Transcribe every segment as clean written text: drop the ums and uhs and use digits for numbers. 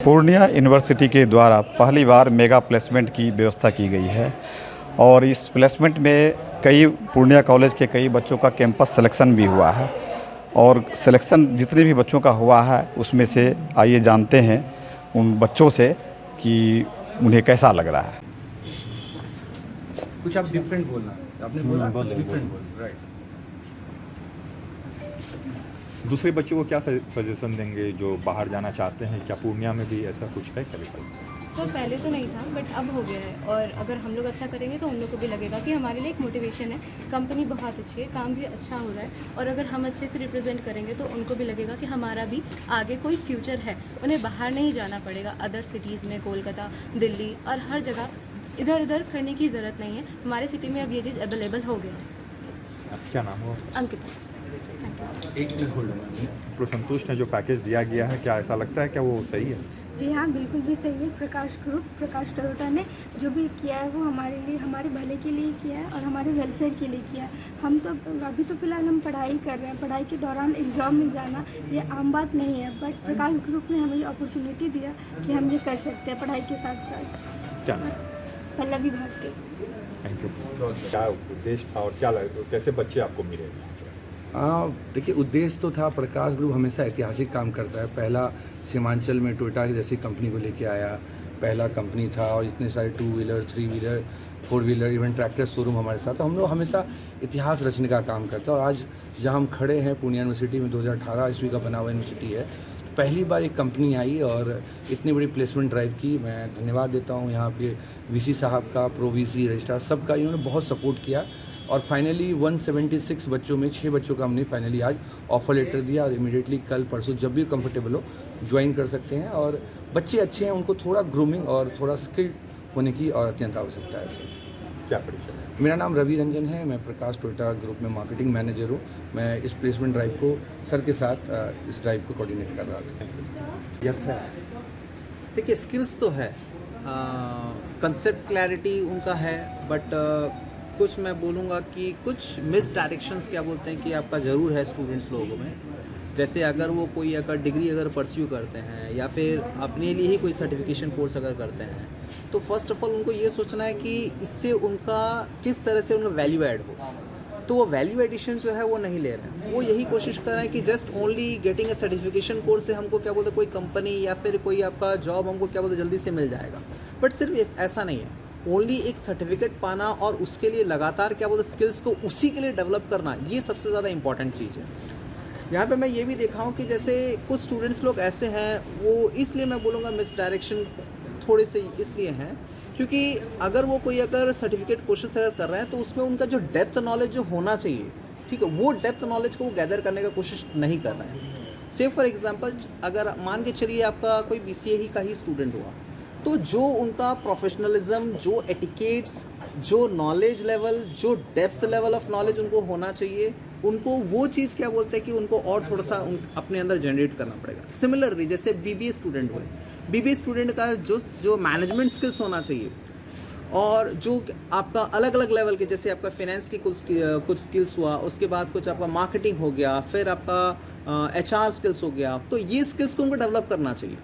Purnia university के द्वारा पहली बार मेगा प्लेसमेंट की व्यवस्था की गई है और इस प्लेसमेंट में कई पूर्णिया कॉलेज के कई बच्चों का कैंपस सिलेक्शन भी हुआ है और सिलेक्शन जितने भी बच्चों का हुआ है उसमें से आइए जानते हैं उन बच्चों से कि उन्हें कैसा लग रहा है। कुछ आप डिफरेंट बोलना, आपने बोला डिफरेंट बोल, राइट। दूसरे बच्चों को क्या सजेशन देंगे जो बाहर जाना चाहते हैं? क्या पूर्णिया में भी ऐसा कुछ है कभी? सर पहले तो नहीं था बट अब हो गया है और अगर हम लोग अच्छा करेंगे तो उन लोग को भी लगेगा कि हमारे लिए एक मोटिवेशन है। कंपनी बहुत अच्छी है, काम भी अच्छा हो रहा है और अगर हम अच्छे से रिप्रेजेंट करेंगे तो उनको भी लगेगा कि हमारा भी आगे कोई फ्यूचर है। उन्हें बाहर नहीं जाना पड़ेगा, अदर सिटीज़ में कोलकाता, दिल्ली और हर जगह इधर उधर करने की ज़रूरत नहीं है। हमारे सिटी में अब ये चीज़ अवेलेबल हो गया है। क्या नाम हो? अंकिता। एक मिनट होल्ड। तो संतुष्ट है जो पैकेज दिया गया है? क्या ऐसा लगता है क्या वो सही है? जी हाँ, बिल्कुल भी सही है। प्रकाश टोयोटा ने जो भी किया है वो हमारे लिए, हमारे भले के लिए किया है और हमारे वेलफेयर के लिए किया है। हम तो अभी तो फ़िलहाल हम पढ़ाई कर रहे हैं, पढ़ाई के दौरान एक जॉब मिल जाना ये आम बात नहीं है, बट प्रकाश ग्रुप ने हमें ये अपॉर्चुनिटी दिया कि हम ये कर सकते हैं पढ़ाई के साथ साथ। क्या पल्लवी भारती। Thank you. क्या उद्देश्य था और क्या लगे, कैसे बच्चे आपको मिले? देखिए, उद्देश्य तो था, प्रकाश ग्रुप हमेशा ऐतिहासिक काम करता है। पहला सीमांचल में टोयोटा जैसी कंपनी को लेके आया, पहला कंपनी था और इतने सारे 2 wheeler, 3 wheeler, 4 wheeler, even tractor showroom हमारे साथ। तो हम लोग हमेशा इतिहास रचने का काम करते हैं और आज जहाँ हम खड़े हैं पूर्णिया यूनिवर्सिटी में 2018 ईस्वी का बना हुआ यूनिवर्सिटी है। पहली बार एक कंपनी आई और इतनी बड़ी प्लेसमेंट ड्राइव की। मैं धन्यवाद देता हूँ यहाँ पे वीसी साहब का, प्रो वीसी, रजिस्ट्रार सबका, इन्होंने बहुत सपोर्ट किया और फाइनली 176 बच्चों में 6 बच्चों का हमने फाइनली आज ऑफर लेटर दिया और इमीडिएटली कल परसों जब भी कंफर्टेबल हो ज्वाइन कर सकते हैं। और बच्चे अच्छे हैं, उनको थोड़ा ग्रूमिंग और थोड़ा स्किल्ड होने की और अत्यंत आवश्यकता है सर। क्या परिचय? मेरा नाम रवि रंजन है, मैं प्रकाश टोयोटा ग्रुप में मार्केटिंग मैनेजर हूँ। मैं इस प्लेसमेंट ड्राइव को सर के साथ इस ड्राइव को कोऑर्डिनेट कर रहा था। देखिए, स्किल्स तो है, कंसेप्ट क्लैरिटी उनका है, बट कुछ मैं बोलूँगा कि कुछ मिस डायरेक्शंस क्या बोलते हैं कि आपका ज़रूर है स्टूडेंट्स लोगों में। जैसे अगर वो कोई अगर डिग्री अगर परस्यू करते हैं या फिर अपने लिए ही कोई सर्टिफिकेशन कोर्स अगर करते हैं तो फर्स्ट ऑफ ऑल उनको ये सोचना है कि इससे उनका किस तरह से उनका वैल्यू ऐड हो। तो वो वैल्यू एडिशन जो है वो नहीं ले रहे हैं। वो यही कोशिश कर रहे हैं कि just only getting a certification course से हमको क्या बोलते हैं कोई कंपनी या फिर कोई आपका जॉब हमको क्या बोलते जल्दी से मिल जाएगा। बट सिर्फ ऐसा नहीं है, ओनली एक सर्टिफिकेट पाना और उसके लिए लगातार क्या बोलते स्किल्स को उसी के लिए डेवलप करना, ये सबसे ज़्यादा इंपॉर्टेंट चीज़ है। यहाँ पे मैं ये भी देखा हूँ कि जैसे कुछ स्टूडेंट्स लोग ऐसे हैं, वो इसलिए मैं बोलूँगा मिस डायरेक्शन थोड़े से इसलिए हैं क्योंकि अगर वो कोई अगर सर्टिफिकेट कोर्सेस अगर कर रहे हैं तो उसमें उनका जो डेप्थ नॉलेज जो होना चाहिए, ठीक है, वो डेप्थ नॉलेज को वो गैदर करने का कोशिश नहीं कर रहे हैं। से फॉर एग्जांपल अगर मान के चलिए आपका कोई बीसीए ही का ही स्टूडेंट हुआ तो जो उनका प्रोफेशनलिज्म, जो एटिकेट्स, जो नॉलेज लेवल, जो डेप्थ लेवल ऑफ नॉलेज उनको होना चाहिए, उनको वो चीज़ क्या बोलते हैं कि उनको और थोड़ा सा अपने अंदर जनरेट करना पड़ेगा। सिमिलरली जैसे बीबीए स्टूडेंट हुए, बीबीए स्टूडेंट का जो मैनेजमेंट स्किल्स होना चाहिए और जो आपका अलग अलग लेवल के, जैसे आपका फाइनेंस की कुछ स्किल्स हुआ, उसके बाद कुछ आपका मार्केटिंग हो गया, फिर आपका एचआर स्किल्स हो गया, तो ये स्किल्स को उनको डेवलप करना चाहिए।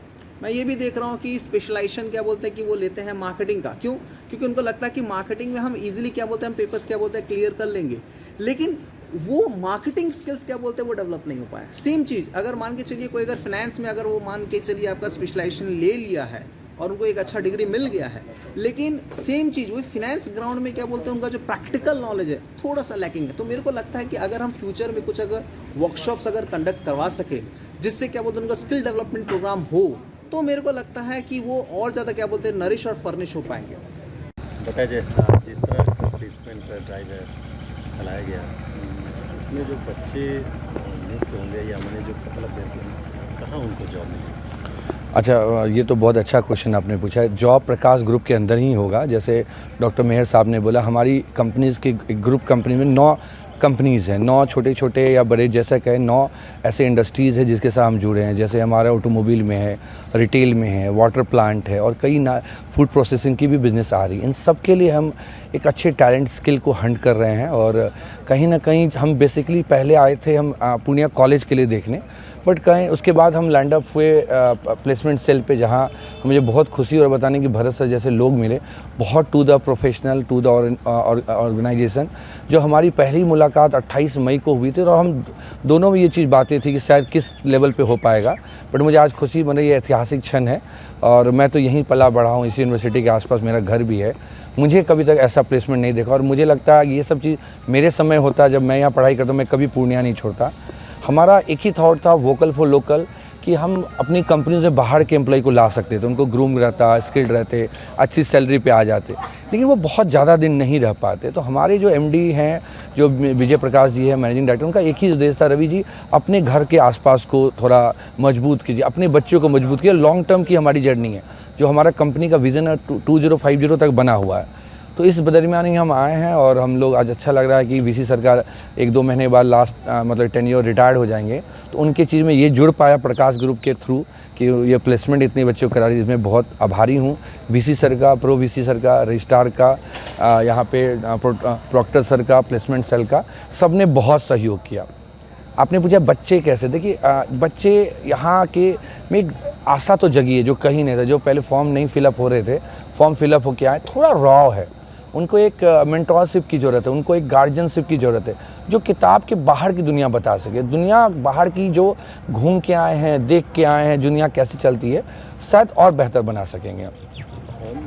मैं ये भी देख रहा हूँ कि स्पेशलाइजेशन क्या बोलते हैं कि वो लेते हैं मार्केटिंग का। क्यों? क्योंकि उनको लगता है कि मार्केटिंग में हम इजीली क्या बोलते हैं, हम पेपर्स क्या बोलते हैं क्लियर कर लेंगे, लेकिन वो मार्केटिंग स्किल्स क्या बोलते हैं वो डेवलप नहीं हो पाया। सेम चीज़ अगर मान के चलिए कोई अगर फाइनेंस में अगर वो मान के चलिए आपका स्पेशलाइजेशन ले लिया है और उनको एक अच्छा डिग्री मिल गया है, लेकिन सेम चीज़ वही फिनेंस ग्राउंड में क्या बोलते हैं उनका जो प्रैक्टिकल नॉलेज है थोड़ा सा लैकिंग है। तो मेरे को लगता है कि अगर हम फ्यूचर में कुछ अगर वर्कशॉप्स अगर कंडक्ट करवा सके जिससे क्या बोलते हैं उनका स्किल डेवलपमेंट प्रोग्राम हो, तो मेरे को लगता है कि वो और ज़्यादा क्या बोलते हैं नरिश और फर्निश हो पाएंगे। बताइए, जिस तरह प्लेसमेंट ड्राइव चलाया गया, इसमें जो बच्चे नियुक्त होंगे या मैंने जो सफल अभ्यर्थी हैं, कहाँ उनको जॉब मिलेगी? अच्छा, ये तो बहुत अच्छा क्वेश्चन आपने पूछा है। जॉब प्रकाश ग्रुप के अंदर ही होगा। जैसे डॉक्टर मेहर साहब ने बोला, हमारी कंपनीज़ की एक ग्रुप कंपनी में 9 कंपनीज़ हैं, 9 छोटे छोटे या बड़े जैसा कहें 9 ऐसे इंडस्ट्रीज़ है जिसके साथ हम जुड़े हैं। जैसे हमारा ऑटोमोबाइल में है, रिटेल में है, वाटर प्लांट है और कई फूड प्रोसेसिंग की भी बिज़नेस आ रही है। इन सब के लिए हम एक अच्छे टैलेंट स्किल को हंट कर रहे हैं और कहीं ना कहीं हम बेसिकली पहले आए थे हम पूर्णिया कॉलेज के लिए देखने, बट कहीं उसके बाद हम लैंड अप हुए प्लेसमेंट सेल पे, जहाँ मुझे बहुत खुशी और बताने की भरत सर जैसे लोग मिले, बहुत to the professional, to the organisation. जो हमारी पहली मुलाकात 28 मई को हुई थी और हम दोनों में ये चीज़ बातें थी कि शायद किस लेवल पे हो पाएगा, बट मुझे आज खुशी बन रही है। ऐतिहासिक क्षण है और मैं तो यहीं पला बढ़ा हूँ, इसी यूनिवर्सिटी के आसपास मेरा घर भी है। मुझे कभी तक ऐसा प्लेसमेंट नहीं देखा और मुझे लगता है ये सब चीज़ मेरे समय होता, जब मैं यहाँ पढ़ाई करता, मैं कभी पूर्णिया नहीं छोड़ता। हमारा एक ही थॉट था, वोकल फॉर लोकल, कि हम अपनी कंपनी से बाहर के एम्प्लॉय को ला सकते थे, उनको ग्रूम रहता, स्किल्ड रहते, अच्छी सैलरी पे आ जाते, लेकिन वो बहुत ज़्यादा दिन नहीं रह पाते। तो हमारे जो एमडी हैं, जो विजय प्रकाश जी है मैनेजिंग डायरेक्टर, उनका एक ही उद्देश्य था, रवि जी अपने घर के आसपास को थोड़ा मजबूत कीजिए, अपने बच्चों को मजबूत कीजिए। लॉन्ग टर्म की हमारी जर्नी है, जो हमारा कंपनी का विज़न है 2050 तक बना हुआ है। तो इस दरमियान ही हम आए हैं और हम लोग आज अच्छा लग रहा है कि वीसी सरकार 1-2 महीने बाद लास्ट मतलब टेन्योर रिटायर्ड हो जाएंगे, तो उनके चीज़ में ये जुड़ पाया प्रकाश ग्रुप के थ्रू कि ये प्लेसमेंट इतने बच्चों को करा रही है, जिसमें बहुत आभारी हूँ वीसी सर का, प्रो वीसी सर का, रजिस्ट्रार का, यहाँ पे प्रॉक्टर सर का, प्लेसमेंट सेल का, सब ने बहुत सहयोग किया। आपने पूछा बच्चे कैसे, देखिए बच्चे यहाँ के में एक आशा तो जगी है जो कहीं नहीं था। जो पहले फॉर्म नहीं फिलअप हो रहे थे, फॉर्म फिलअप होके आए, थोड़ा रॉ है, उनको एक मेंटोरशिप की ज़रूरत है, उनको एक गार्जियनशिप की ज़रूरत है, जो किताब के बाहर की दुनिया बता सके। दुनिया बाहर की जो घूम के आए हैं, देख के आए हैं, दुनिया कैसे चलती है, शायद और बेहतर बना सकेंगे।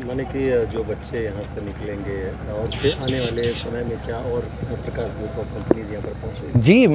माने कि जो बच्चे यहाँ से निकलेंगे और फिर आने वाले समय में क्या और प्रकाश ग्रुप ऑफ कंपनीज यहाँ पर पहुँचे? जी,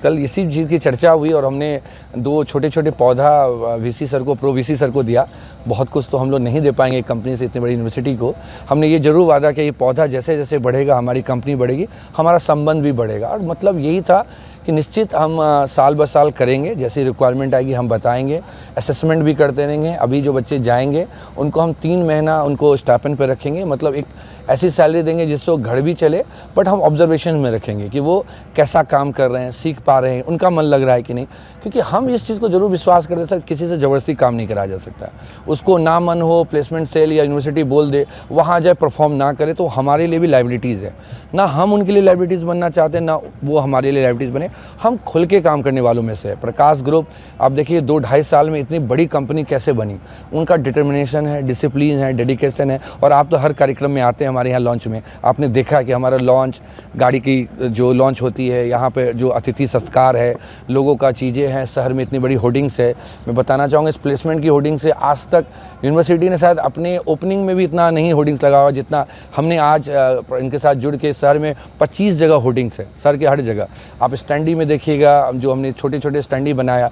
कल इसी चीज़ की चर्चा हुई और हमने 2 छोटे-छोटे पौधा वीसी सर को, प्रो वीसी सर को दिया। बहुत कुछ तो हम लोग नहीं दे पाएंगे एक कंपनी से, इतनी बड़ी यूनिवर्सिटी को। हमने ये ज़रूर वादा किया, ये पौधा जैसे जैसे बढ़ेगा, हमारी कंपनी बढ़ेगी, हमारा संबंध भी बढ़ेगा। और मतलब यही था कि निश्चित हम साल ब साल करेंगे, जैसी रिक्वायरमेंट आएगी हम बताएंगे, असेसमेंट भी करते रहेंगे। अभी जो बच्चे जाएंगे उनको हम 3 महीना उनको स्टाइपेंड पे रखेंगे, मतलब एक ऐसी सैलरी देंगे जिससे वो घर भी चले, बट हम ऑब्जर्वेशन में रखेंगे कि वो कैसा काम कर रहे हैं, सीख पा रहे हैं, उनका मन लग रहा है कि नहीं। क्योंकि हम इस चीज़ को जरूर विश्वास करते हैं सर, किसी से ज़बरदस्ती काम नहीं कराया जा सकता। उसको ना मन हो, प्लेसमेंट सेल या यूनिवर्सिटी बोल दे, वहाँ जाए परफॉर्म ना करे, तो हमारे लिए भी लाइबिलिटीज़ है ना। हम उनके लिए लाइबिलिटीज़ बनना चाहते हैं, ना वो हमारे लिए लाइबिलिटीज़ बने। हम खुल के काम करने वालों में से है प्रकाश ग्रुप। आप देखिए 2-2.5 साल में इतनी बड़ी कंपनी कैसे बनी, उनका डिटर्मिनेशन है, डिसिप्लिन है, डेडिकेशन है। और आप तो हर कार्यक्रम में आते हैं हमारे यहाँ लॉन्च में, आपने देखा कि हमारा लॉन्च, गाड़ी की जो लॉन्च होती है, यहाँ पे जो अतिथि सत्कार है, लोगों का चीज़ें हैं, शहर में इतनी बड़ी होर्डिंग्स है। मैं बताना चाहूँगा इस प्लेसमेंट की होर्डिंग से आज तक यूनिवर्सिटी ने शायद अपने ओपनिंग में भी इतना नहीं होर्डिंग्स लगा हुआ जितना हमने आज इनके साथ जुड़ के। शहर में 25 जगह होर्डिंग्स है, शहर के हर जगह। आप स्टैंडी में देखिएगा, जो हमने छोटे-छोटे स्टैंडी बनाया,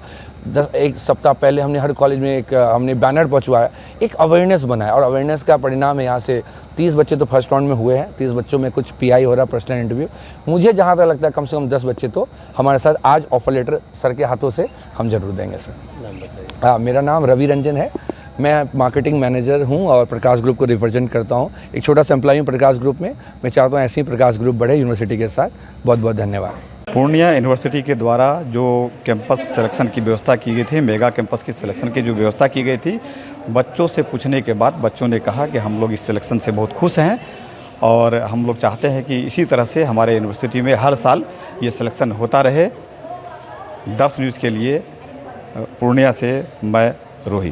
1 सप्ताह पहले हमने हर कॉलेज में एक हमने बैनर पहुँचवाया, एक अवेयरनेस बनाया। और अवेयरनेस का परिणाम है, यहाँ से 30 बच्चे तो फर्स्ट राउंड में हुए हैं, 30 बच्चों में कुछ पीआई हो रहा है, पर्सनल इंटरव्यू। मुझे जहाँ तक लगता है कम से कम 10 बच्चे तो हमारे साथ आज ऑफर लेटर सर के हाथों से हम जरूर देंगे सर। नाम बताइए। हाँ, मेरा नाम रवि रंजन है, मैं मार्केटिंग मैनेजर हूँ और प्रकाश ग्रुप को रिप्रेजेंट करता हूँ। एक छोटा सा एम्प्लॉई हूँ प्रकाश ग्रुप में। मैं चाहता हूँ ऐसे ही प्रकाश ग्रुप बढ़े यूनिवर्सिटी के साथ। बहुत बहुत धन्यवाद। पूर्णिया यूनिवर्सिटी के द्वारा जो कैंपस सिलेक्शन की व्यवस्था की गई थी, मेगा कैंपस की सिलेक्शन की जो व्यवस्था की गई थी, बच्चों से पूछने के बाद बच्चों ने कहा कि हम लोग इस सिलेक्शन से बहुत खुश हैं और हम लोग चाहते हैं कि इसी तरह से हमारे यूनिवर्सिटी में हर साल ये सिलेक्शन होता रहे। दर्श न्यूज़ के लिए पूर्णिया से मैं रोहित।